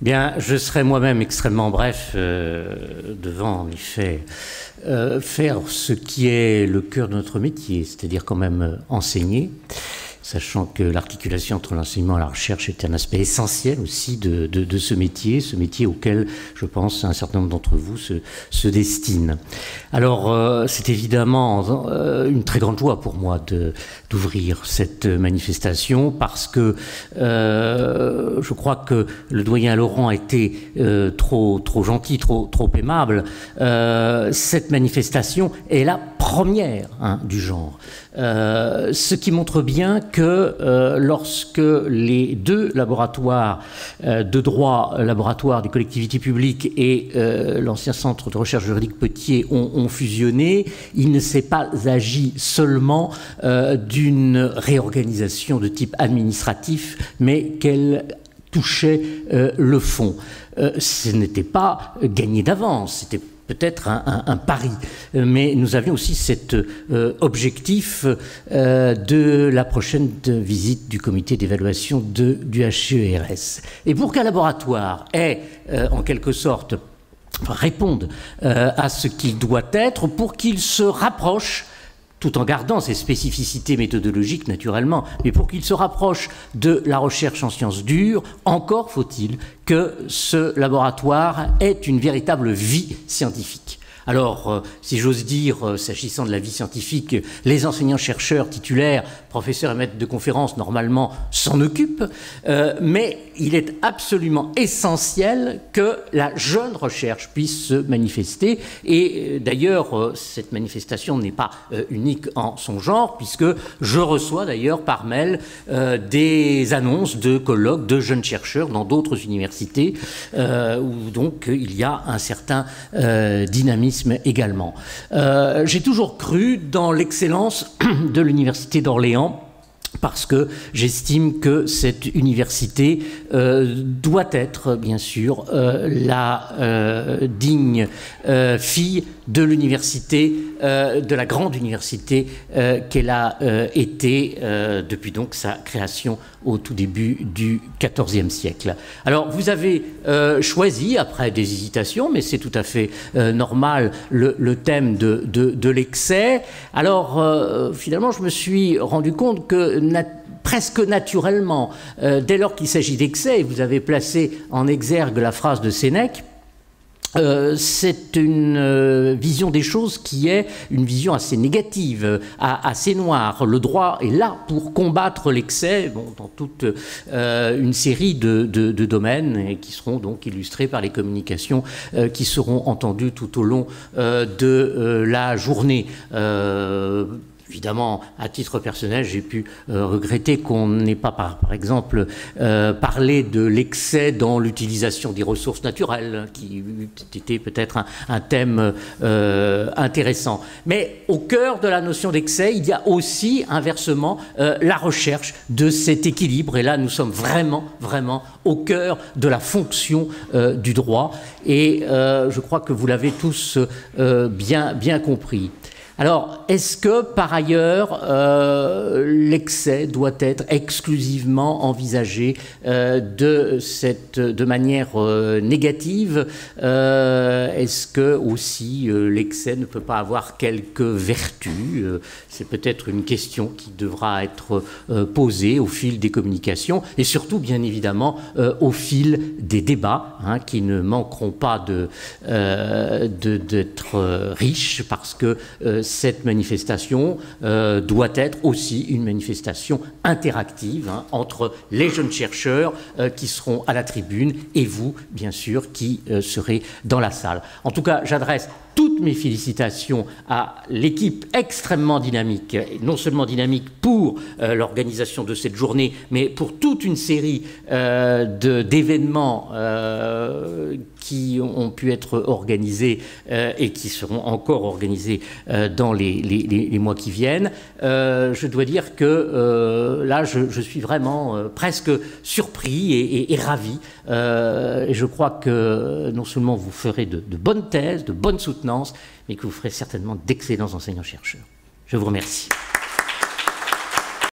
Bien, je serai moi-même extrêmement bref devant, en effet, faire ce qui est le cœur de notre métier, c'est-à-dire quand même enseigner, sachant que l'articulation entre l'enseignement et la recherche est un aspect essentiel aussi de ce métier auquel, je pense, un certain nombre d'entre vous se destinent. Alors, c'est évidemment une très grande joie pour moi d'ouvrir cette manifestation parce que je crois que le doyen Laurent a été trop gentil, trop aimable. Cette manifestation est la première du genre. Ce qui montre bien que lorsque les deux laboratoires de droit, laboratoire des collectivités publiques et l'ancien centre de recherche juridique Potier ont fusionné, il ne s'est pas agi seulement d'une réorganisation de type administratif, mais qu'elle touchait le fond. Ce n'était pas gagné d'avance, c'était peut-être un pari, mais nous avions aussi cet objectif de la prochaine visite du comité d'évaluation du HCERS. Et pour qu'un laboratoire ait, en quelque sorte, réponde à ce qu'il doit être, pour qu'il se rapproche, tout en gardant ses spécificités méthodologiques naturellement, mais pour qu'il se rapproche de la recherche en sciences dures, encore faut-il que ce laboratoire ait une véritable vie scientifique. Alors, si j'ose dire, s'agissant de la vie scientifique, les enseignants-chercheurs titulaires, professeurs et maîtres de conférences, normalement, s'en occupent, mais il est absolument essentiel que la jeune recherche puisse se manifester. Et d'ailleurs, cette manifestation n'est pas unique en son genre, puisque je reçois d'ailleurs par mail des annonces de colloques de jeunes chercheurs dans d'autres universités, où donc il y a un certain dynamisme également. J'ai toujours cru dans l'excellence de l'université d'Orléans, parce que j'estime que cette université doit être, bien sûr, la digne fille de l'université, de la grande université qu'elle a été depuis donc sa création au tout début du XIVe siècle. Alors, vous avez choisi, après des hésitations, mais c'est tout à fait normal, le thème de l'excès. Alors, finalement, je me suis rendu compte que presque naturellement, dès lors qu'il s'agit d'excès, et vous avez placé en exergue la phrase de Sénèque, c'est une vision des choses qui est une vision assez négative, assez noire. Le droit est là pour combattre l'excès, bon, dans toute une série de domaines et qui seront donc illustrés par les communications qui seront entendues tout au long de la journée. Évidemment, à titre personnel, j'ai pu regretter qu'on n'ait pas, par exemple, parlé de l'excès dans l'utilisation des ressources naturelles, qui était peut-être un thème intéressant. Mais au cœur de la notion d'excès, il y a aussi, inversement, la recherche de cet équilibre. Et là, nous sommes vraiment au cœur de la fonction du droit. Et je crois que vous l'avez tous bien compris. Alors, est-ce que, par ailleurs, l'excès doit être exclusivement envisagé de manière négative? Est-ce que, aussi, l'excès ne peut pas avoir quelques vertus? C'est peut-être une question qui devra être posée au fil des communications et surtout, bien évidemment, au fil des débats, qui ne manqueront pas d'être riches parce que cette manifestation doit être aussi une manifestation interactive entre les jeunes chercheurs qui seront à la tribune et vous, bien sûr, qui serez dans la salle. En tout cas, j'adresse toutes mes félicitations à l'équipe extrêmement dynamique, non seulement dynamique pour l'organisation de cette journée, mais pour toute une série d'événements qui ont pu être organisés et qui seront encore organisés dans les mois qui viennent. Je dois dire que là, je suis vraiment presque surpris et ravi. Et je crois que non seulement vous ferez de bonnes thèses, de bonnes soutenances, mais que vous ferez certainement d'excellents enseignants-chercheurs. Je vous remercie.